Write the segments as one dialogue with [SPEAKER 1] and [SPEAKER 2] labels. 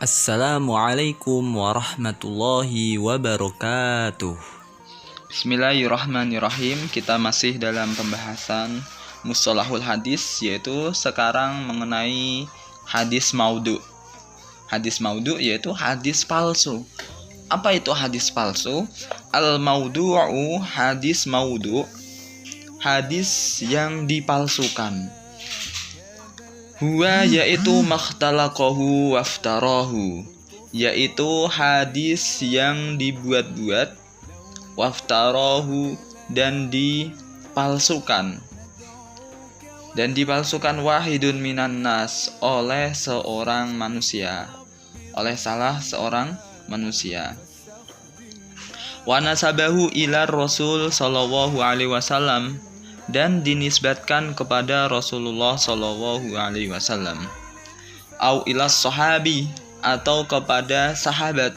[SPEAKER 1] Assalamualaikum warahmatullahi wabarakatuh.
[SPEAKER 2] Bismillahirrahmanirrahim. Kita masih dalam pembahasan Mustalahul Hadis, yaitu sekarang mengenai hadis maudhu. Hadis maudhu yaitu hadis palsu. Apa itu hadis palsu? Al-maudhu'u, hadis maudhu, hadis yang dipalsukan. Huwa yaitu makhtalaqahu waftarahu, yaitu hadis yang dibuat-buat, waftarahu dan dipalsukan. Dan dipalsukan wahidun minan nas, oleh seorang manusia, oleh salah seorang manusia. Wa nasabahu ila Rasul sallallahu alaihi wasallam, dan dinisbatkan kepada Rasulullah sallallahu alaihi wasallam. Au ila sahabi, atau kepada sahabat.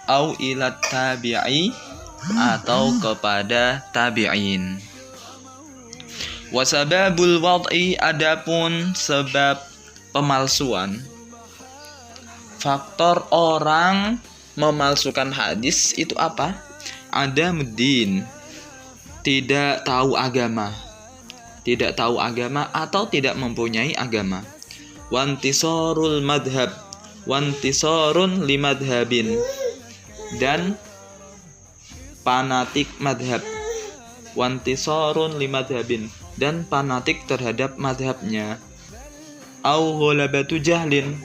[SPEAKER 2] Au ila tabi'i, atau kepada tabi'in. Wasababul wad'i, adapun sebab pemalsuan, faktor orang memalsukan hadis itu apa? Ada muddin, tidak tahu agama, atau tidak mempunyai agama. Wantisorul madhab, wantisorun limadhabin, dan fanatik madhab. Wantisorun limadhabin, dan fanatik terhadap madhabnya. Au ghalabatu jahlin,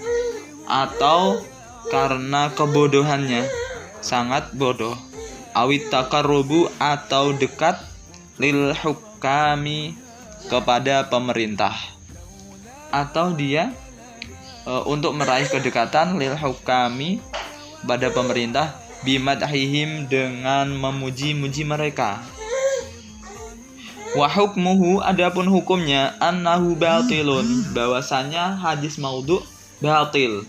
[SPEAKER 2] atau karena kebodohannya, sangat bodoh. Awit takarrubu, atau dekat, lil hukami, kepada pemerintah, atau dia untuk meraih kedekatan, lil hukami, pada pemerintah, bimadhihim, dengan memuji-muji mereka. Wa hukmuhu, adapun hukumnya, annahu batilun, bahwasanya hadis maudhu batil,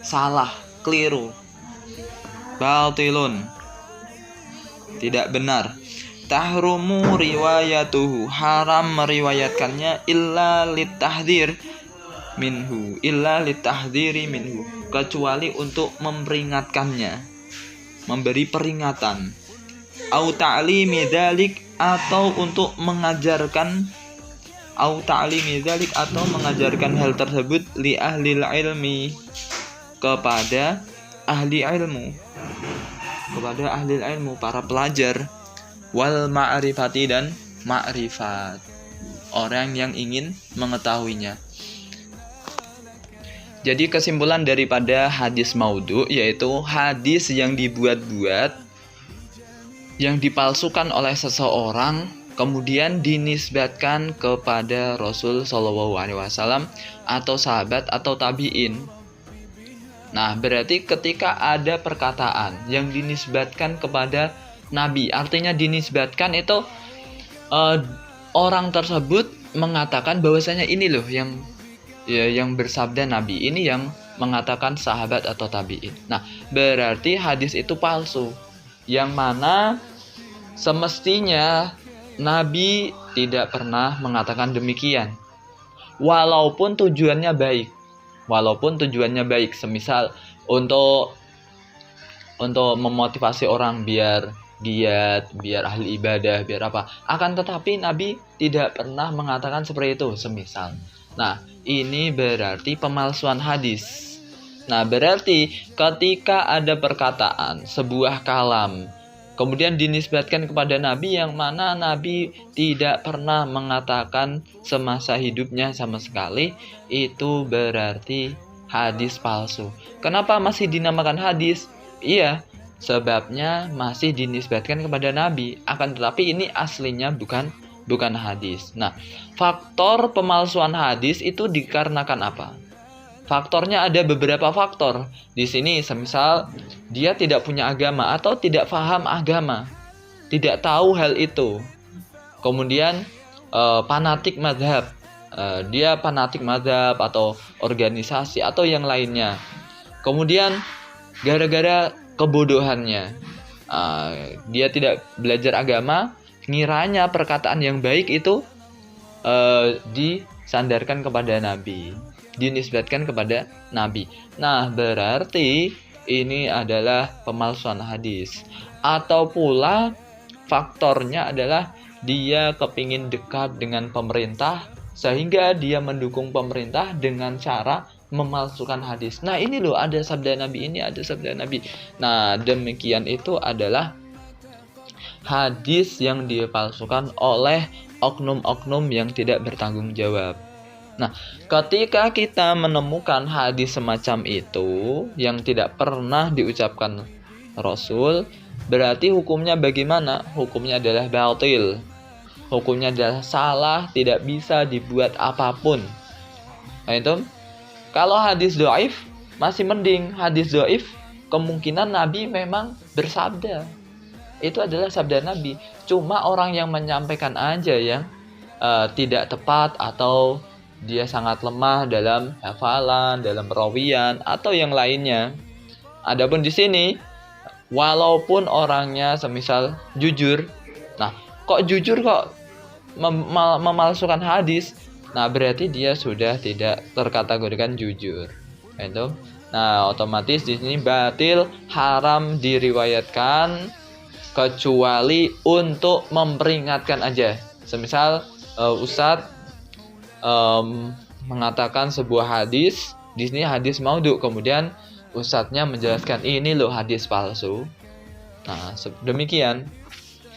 [SPEAKER 2] salah, keliru. Batilun, tidak benar. Tahrumu riwayatuhu, haram meriwayatkannya, illa litahdhir minhu, illa litahdhiri minhu, kecuali untuk memperingatkannya, memberi peringatan. Au ta'limi dzalik, atau untuk mengajarkan, au ta'limi dzalik, atau mengajarkan hal tersebut, li ahlil ilmi, kepada ahli ilmu, kepada ahli ilmu, para pelajar. Wal ma'rifati, dan ma'rifat, orang yang ingin mengetahuinya. Jadi kesimpulan daripada hadis maudhu, yaitu hadis yang dibuat-buat, yang dipalsukan oleh seseorang, kemudian dinisbatkan kepada Rasul sallallahu alaihi wasallam, atau sahabat, atau tabi'in. Nah, berarti ketika ada perkataan yang dinisbatkan kepada Nabi, artinya dinisbatkan itu orang tersebut mengatakan bahwasanya ini loh yang bersabda Nabi, ini yang mengatakan sahabat atau tabi'in. Nah, berarti hadis itu palsu, yang mana semestinya Nabi tidak pernah mengatakan demikian, walaupun tujuannya baik. Semisal untuk memotivasi orang biar giat, biar ahli ibadah, biar apa. Akan tetapi Nabi tidak pernah mengatakan seperti itu, semisal. Nah, ini berarti pemalsuan hadis. Nah, berarti ketika ada perkataan, sebuah kalam, kemudian dinisbatkan kepada Nabi, yang mana Nabi tidak pernah mengatakan semasa hidupnya sama sekali, itu berarti hadis palsu. Kenapa masih dinamakan hadis? Iya, sebabnya masih dinisbatkan kepada Nabi, akan tetapi ini aslinya bukan hadis. Nah, faktor pemalsuan hadis itu dikarenakan apa? Faktornya ada beberapa faktor. Di sini semisal dia tidak punya agama atau tidak paham agama, tidak tahu hal itu. Kemudian fanatik mazhab, dia fanatik mazhab atau organisasi atau yang lainnya. Kemudian gara-gara kebodohannya, dia tidak belajar agama, ngiranya perkataan yang baik itu disandarkan kepada Nabi. dinisbatkan kepada Nabi. Nah, berarti ini adalah pemalsuan hadis. Atau pula faktornya adalah dia kepingin dekat dengan pemerintah sehingga dia mendukung pemerintah dengan cara memalsukan hadis. Nah, ini loh, ada sabda Nabi ini, ada sabda Nabi. Nah, demikian itu adalah hadis yang dipalsukan oleh oknum-oknum yang tidak bertanggung jawab. Nah, ketika kita menemukan hadis semacam itu yang tidak pernah diucapkan Rasul, berarti hukumnya bagaimana? Hukumnya adalah batil. Hukumnya adalah salah, tidak bisa dibuat apapun. Nah, itu kalau hadis dhaif masih mending. Hadis dhaif kemungkinan Nabi memang bersabda. Itu adalah sabda Nabi. Cuma orang yang menyampaikan aja yang tidak tepat atau dia sangat lemah dalam hafalan, dalam perawian atau yang lainnya. Adapun di sini walaupun orangnya semisal jujur, nah kok jujur kok memalsukan hadis, nah berarti dia sudah tidak terkategorikan jujur. Itu. Nah, otomatis di sini batil, haram diriwayatkan kecuali untuk memperingatkan aja. Semisal Ustadz mengatakan sebuah hadis, di sini hadis maudhu, kemudian ustadznya menjelaskan ini loh hadis palsu. Nah, demikian.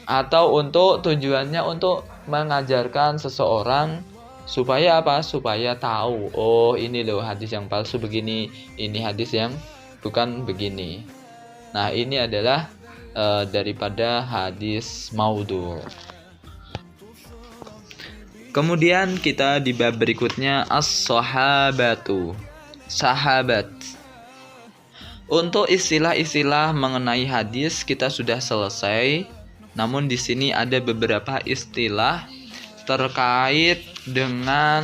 [SPEAKER 2] Atau untuk tujuannya untuk mengajarkan seseorang supaya apa? Supaya tahu, oh ini loh hadis yang palsu begini, ini hadis yang bukan begini. Nah, ini adalah daripada hadis maudhu. Kemudian kita di bab berikutnya as-sahabatu, sahabat. Untuk istilah-istilah mengenai hadis kita sudah selesai. Namun di sini ada beberapa istilah terkait dengan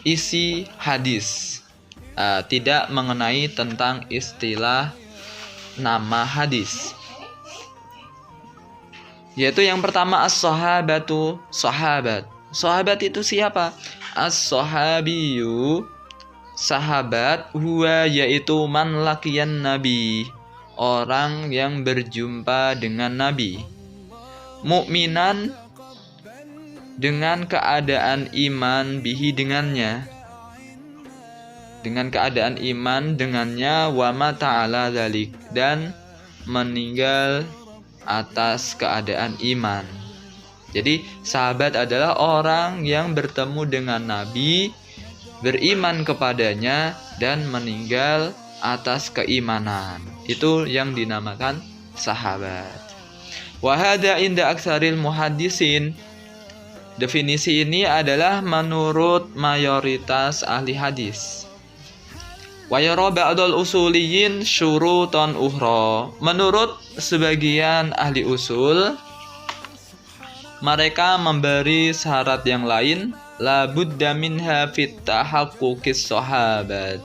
[SPEAKER 2] isi hadis. Tidak mengenai tentang istilah nama hadis. Yaitu yang pertama as-sahabatu, sahabat. Sahabat itu siapa? As-sahabiyu, sahabat, huwa yaitu man laqiyan nabi, orang yang berjumpa dengan Nabi. Mukminan, dengan keadaan iman bihi dengannya. Dengan keadaan iman dengannya, wa ma ta'ala dzalik, dan meninggal atas keadaan iman. Jadi sahabat adalah orang yang bertemu dengan Nabi, beriman kepadanya, dan meninggal atas keimanan. Itu yang dinamakan sahabat. Wa hadza inda aktsaril muhaddisin. Definisi ini adalah menurut mayoritas ahli hadis. Wa yara ba'dul usuliyin syurutan ukhra. Menurut sebagian ahli usul, mereka memberi syarat yang lain, la budda minha fit tahaqquqis sahabat.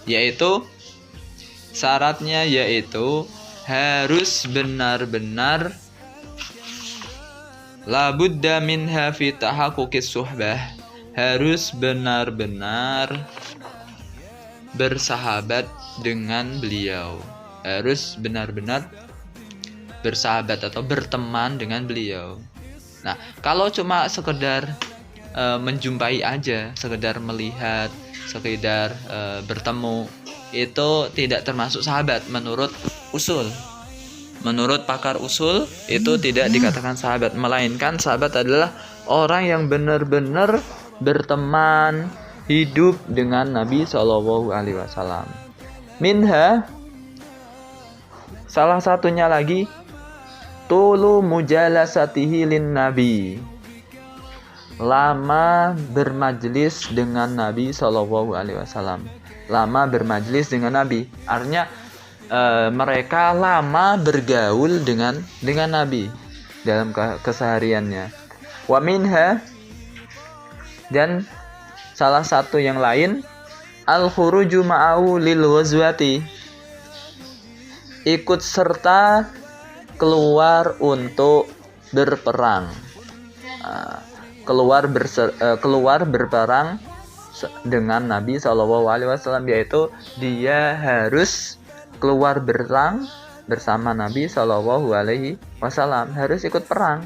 [SPEAKER 2] Yaitu syaratnya yaitu harus benar-benar la budda minha fit tahaqquqis suhbah, harus benar-benar bersahabat dengan beliau, harus benar-benar bersahabat atau berteman dengan beliau. Nah, kalau cuma sekedar menjumpai aja, sekedar melihat, sekedar bertemu, itu tidak termasuk sahabat menurut usul. Menurut pakar usul itu tidak dikatakan sahabat, melainkan sahabat adalah orang yang benar-benar berteman, hidup dengan Nabi SAW. Minha, salah satunya lagi, tulu mujalasatihi lin nabi, lama bermajlis dengan Nabi SAW. Lama bermajlis dengan Nabi, artinya mereka lama bergaul dengan Nabi dalam kesehariannya. Wa minha, dan salah satu yang lain, al khuruju ma'ahu lil ghazwati, ikut serta keluar untuk berperang. Keluar berperang dengan Nabi SAW, yaitu dia harus keluar berperang bersama Nabi SAW, harus ikut perang.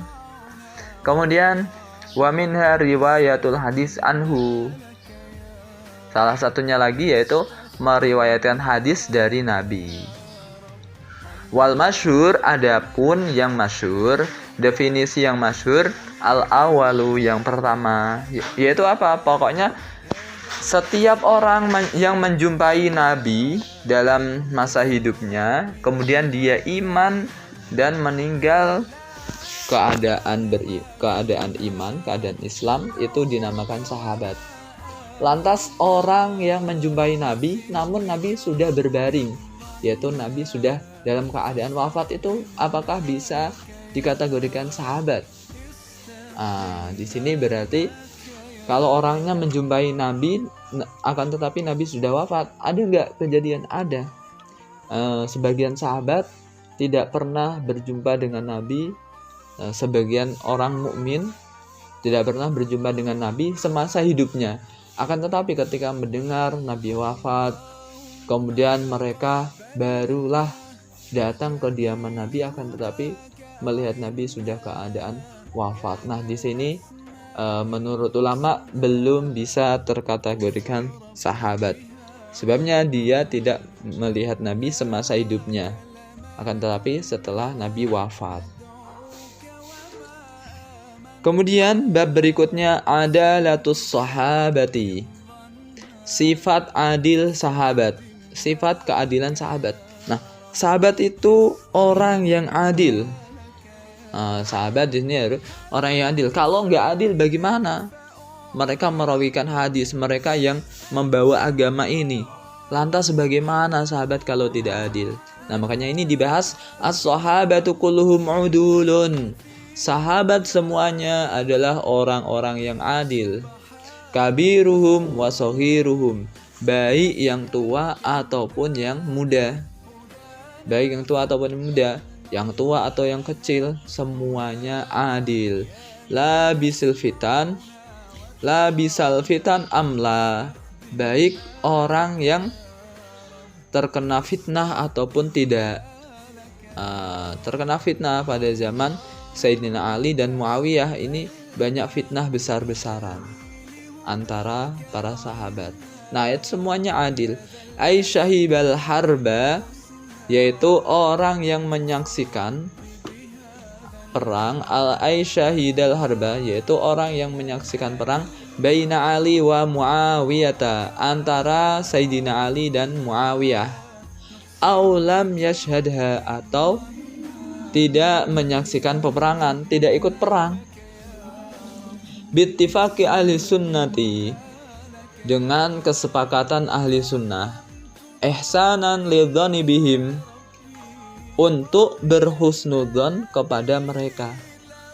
[SPEAKER 2] Kemudian wa minha riwayatul hadis anhu, salah satunya lagi yaitu meriwayatkan hadis dari Nabi. Wal masyhur, adapun yang masyhur, definisi yang masyhur, al awalu, yang pertama, yaitu apa? Pokoknya setiap orang yang menjumpai Nabi dalam masa hidupnya, kemudian dia iman dan meninggal keadaan iman, keadaan Islam, itu dinamakan sahabat. Lantas orang yang menjumpai Nabi namun Nabi sudah berbaring, yaitu Nabi sudah dalam keadaan wafat, itu apakah bisa dikategorikan sahabat? Di sini berarti kalau orangnya menjumpai Nabi akan tetapi Nabi sudah wafat, ada nggak kejadian? Ada. Sebagian sahabat tidak pernah berjumpa dengan Nabi, sebagian orang mukmin tidak pernah berjumpa dengan Nabi semasa hidupnya. Akan tetapi ketika mendengar Nabi wafat, kemudian mereka barulah datang ke kediaman Nabi, akan tetapi melihat Nabi sudah keadaan wafat. Nah, di sini menurut ulama belum bisa terkategorikan sahabat. Sebabnya dia tidak melihat Nabi semasa hidupnya, akan tetapi setelah Nabi wafat. Kemudian bab berikutnya adalatus sahabati, sifat adil sahabat, sifat keadilan sahabat. Nah, sahabat itu orang yang adil. Sahabat di sini harus orang yang adil. Kalau nggak adil bagaimana? Mereka merawikan hadis, mereka yang membawa agama ini. Lantas bagaimana sahabat kalau tidak adil? Nah, makanya ini dibahas as-sahabatu kulluhum udulun. Sahabat semuanya adalah orang-orang yang adil. Kabiruhum wa saghiruhum, baik yang tua ataupun yang muda. Baik yang tua ataupun yang muda, yang tua atau yang kecil, semuanya adil. La bisal fitan amla, baik orang yang terkena fitnah ataupun tidak. Terkena fitnah pada zaman Sayyidina Ali dan Muawiyah, ini banyak fitnah besar-besaran antara para sahabat. Nah, itu semuanya adil. Aisyahibal harba, yaitu orang yang menyaksikan perang. Al-aisyahidal harba, yaitu orang yang menyaksikan perang baina Ali wa Muawiyata, antara Sayyidina Ali dan Muawiyah. Aulam yashhadha, atau tidak menyaksikan peperangan, tidak ikut perang. Bittifaqi ahli sunnati, dengan kesepakatan ahli sunnah. Ihsanan lidzani bihim, untuk berhusnudzon kepada mereka.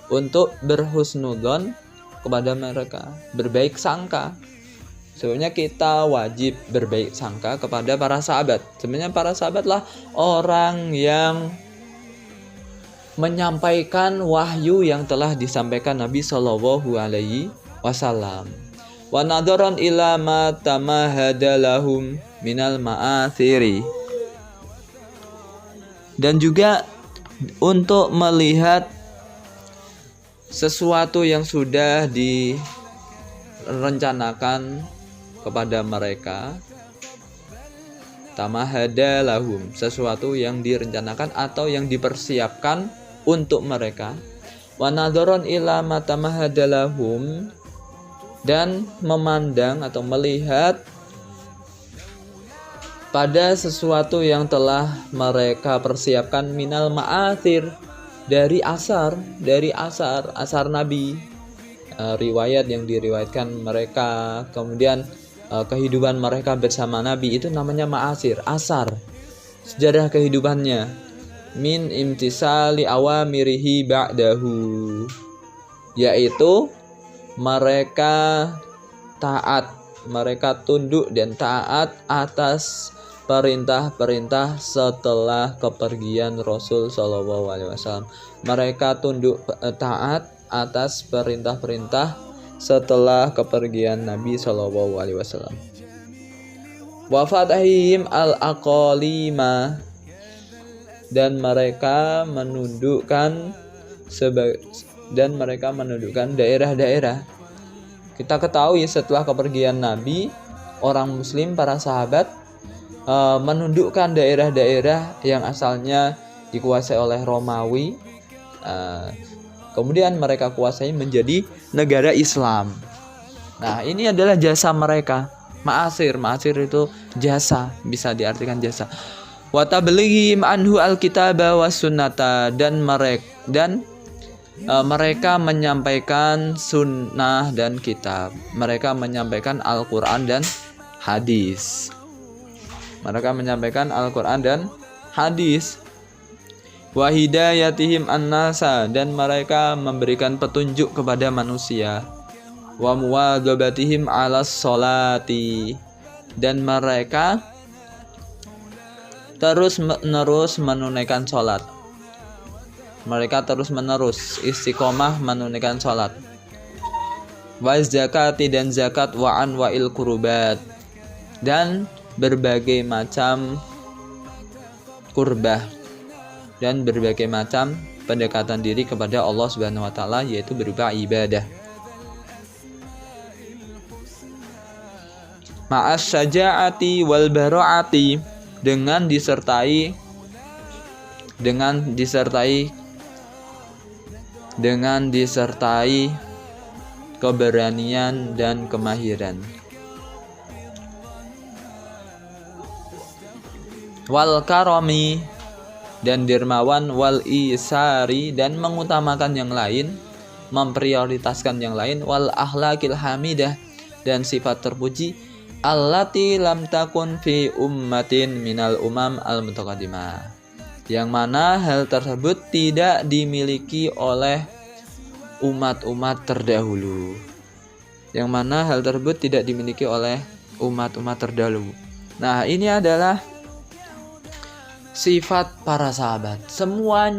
[SPEAKER 2] Untuk berhusnudzon kepada mereka, berbaik sangka. Sebenarnya kita wajib berbaik sangka kepada para sahabat. Sebenarnya para sahabatlah orang yang menyampaikan wahyu yang telah disampaikan Nabi Shallallahu Alaihi Wasallam. Wa nadharan ila ma tamahada lahum minal ma'athiri, dan juga untuk melihat sesuatu yang sudah direncanakan kepada mereka. Tamahada lahum, sesuatu yang direncanakan atau yang dipersiapkan untuk mereka. Wa nadharon ila ma tamahada lahum, dan memandang atau melihat pada sesuatu yang telah mereka persiapkan minal ma'athir, dari asar Nabi, riwayat yang diriwayatkan mereka, kemudian kehidupan mereka bersama Nabi, itu namanya ma'asir, asar, sejarah kehidupannya. Min imtisali awamirihi ba'dahu, yaitu mereka taat, mereka tunduk dan taat atas perintah-perintah setelah kepergian Rasul Shallallahu Alaihi Wasallam. Mereka tunduk taat atas perintah-perintah setelah kepergian Nabi Shallallahu Alaihi Wasallam. Wa fatahihim al-aqalima, dan mereka menundukkan daerah-daerah. Kita ketahui setelah kepergian Nabi, orang Muslim, para sahabat menundukkan daerah-daerah yang asalnya dikuasai oleh Romawi, kemudian mereka kuasai menjadi negara Islam. Nah, ini adalah jasa mereka. Ma'asir itu jasa, bisa diartikan jasa. Wa tablighihim anhu alkitaba was sunnata, dan mereka menyampaikan sunnah dan kitab. Mereka menyampaikan Al-Quran dan hadis. Wa hidayatihim an-nasa, dan mereka memberikan petunjuk kepada manusia. Wa muwadzabatihim 'alas sholati, dan mereka terus-menerus menunaikan sholat. Mereka terus-menerus istiqomah menunaikan sholat. Wa zakati, dan zakat, wa anwa'il qurbat, dan berbagai macam kurbah, dan berbagai macam pendekatan diri kepada Allah Subhanahu wa taala, yaitu berupa ibadah. Ma'as syaja'ati wal bara'ati, dengan disertai keberanian dan kemahiran. Wal karami, dan dermawan. Wal isari, dan mengutamakan yang lain, memprioritaskan yang lain. Wal akhlaqil hamidah, dan sifat terpuji. Allati lam takun fi ummatin minal umam al-mutaqaddimah, yang mana hal tersebut tidak dimiliki oleh umat-umat terdahulu. Nah, ini adalah sifat para sahabat. Semua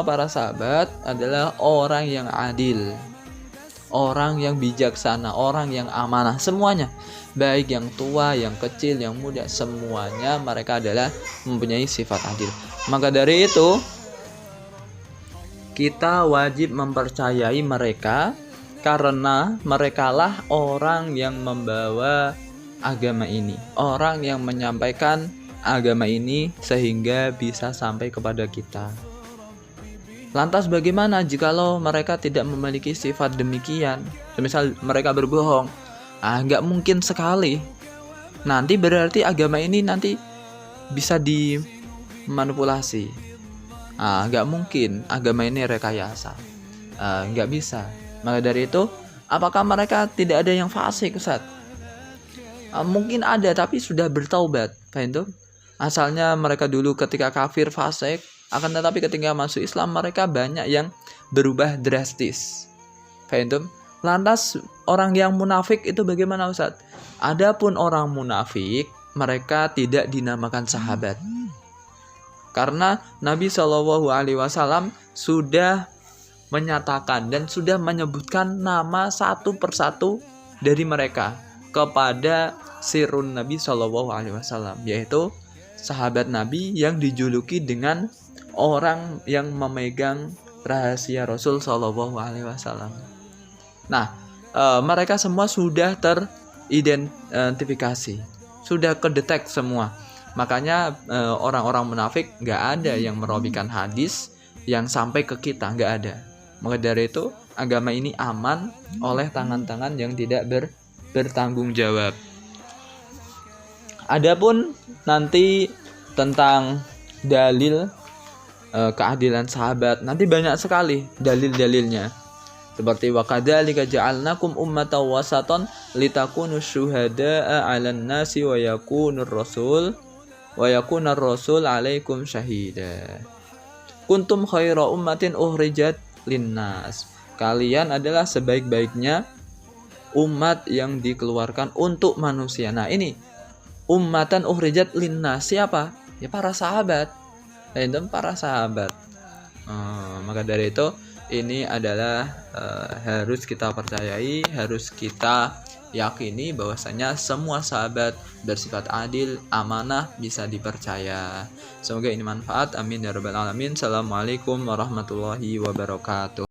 [SPEAKER 2] para sahabat adalah orang yang adil, orang yang bijaksana, orang yang amanah. Semuanya, baik yang tua, yang kecil, yang muda, semuanya mereka adalah mempunyai sifat adil. Maka dari itu, kita wajib mempercayai mereka, karena merekalah orang yang membawa agama ini, orang yang menyampaikan agama ini sehingga bisa sampai kepada kita. Lantas bagaimana jikalau mereka tidak memiliki sifat demikian? Semisal mereka berbohong, nggak mungkin sekali. Nanti berarti agama ini nanti bisa dimanipulasi. Nggak mungkin agama ini rekayasa. Nggak bisa. Maka dari itu, apakah mereka tidak ada yang fasik, Ustaz? Mungkin ada, tapi sudah bertaubat. Paham tuh? Asalnya mereka dulu ketika kafir fasik, akan tetapi ketika masuk Islam mereka banyak yang berubah drastis. Faham? Lantas orang yang munafik itu bagaimana, Ustaz? Adapun orang munafik, mereka tidak dinamakan sahabat. Karena Nabi Shallallahu Alaihi Wasallam sudah menyatakan dan sudah menyebutkan nama satu persatu dari mereka kepada sirrun Nabi Shallallahu Alaihi Wasallam, yaitu sahabat Nabi yang dijuluki dengan orang yang memegang rahasia Rasul Shallallahu Alaihi Wasallam. Nah, mereka semua sudah teridentifikasi, sudah kedetek semua. Makanya orang-orang munafik nggak ada yang merobikan hadis yang sampai ke kita, nggak ada. Maka dari itu agama ini aman oleh tangan-tangan yang tidak bertanggung jawab. Adapun nanti tentang dalil keadilan sahabat, nanti banyak sekali dalil-dalilnya. Seperti wa kadzalika ja'alnakum ummatan wasatan litakunu syuhada'a 'alan nasi wa yakunar rasul 'alaikum syahida. Kuntum khaira ummatin ukhrijat linnas. Kalian adalah sebaik-baiknya umat yang dikeluarkan untuk manusia. Nah, ini ummatan ukhrijat linnas, siapa? Ya para sahabat. Para sahabat. Maka dari itu ini adalah harus kita percayai, harus kita yakini bahwasanya semua sahabat bersifat adil, amanah, bisa dipercaya. Semoga ini manfaat. Amin ya rabbal alamin. Assalamualaikum warahmatullahi wabarakatuh.